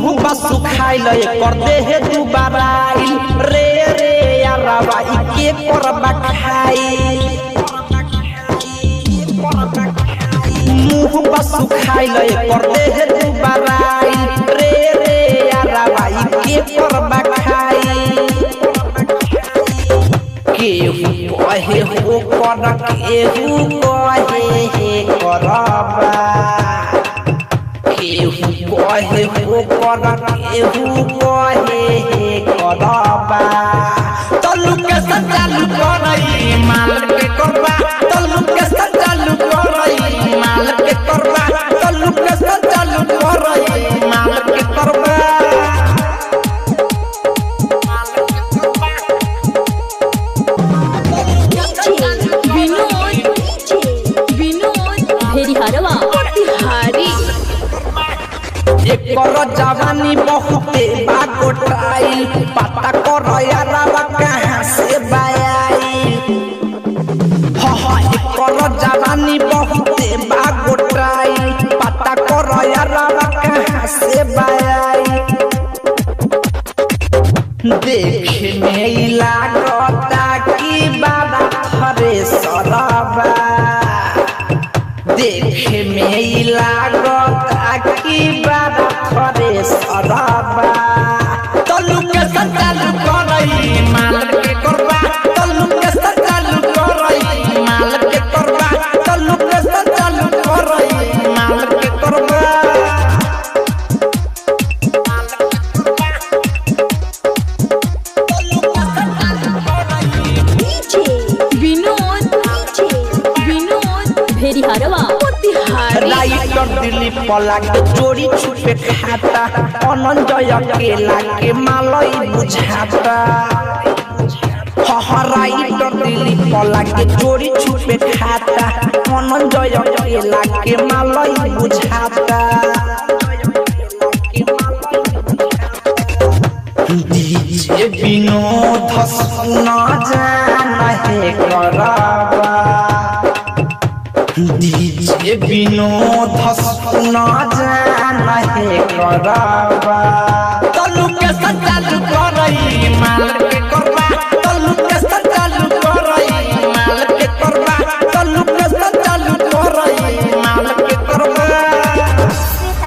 मुँह बसु खाइल कर दे हे दुबारा रे रे यारवा के करबा खाई मुँह बसु खाइल कर दे हे दुबारा रे रे यारवा के करबा खाई केहू कहे हो कर केहू कहे हे करबा केहू कहे हो कर केहू कहे हे करबा तल्लू के संचालू करई माल के करबा तल्लू के संचालू करई माल के करबा तल्लू के संचालू करई माल के करबा कर जवानी बहुते बागोटाइल पता कर यारवा कहाँ से बायाई कर जवानी बहुते बागोटाइल पता कर यारवा कहाँ से बायाई देखे में लागता कि बाबा थरे सरबा देखे में लागता कि बाबा थरे सरबा तल्लू के संचालू करई माल के करबा तल्लू के संचालू करई माल के करबा तल्लू के संचालू करई माल के करबा राइटर दिलीप पला के चोरी छुपे खाता अनंजय अकेला के मालई बुझाता राइटर दिलीप पला के चोरी छुपे खाता अनंजय अकेला के मालई बुझाता डीजे विनोद सुना जाना है करबा डीजे विनोद सुना जाना है करबा तल्लू के संचालू करई माल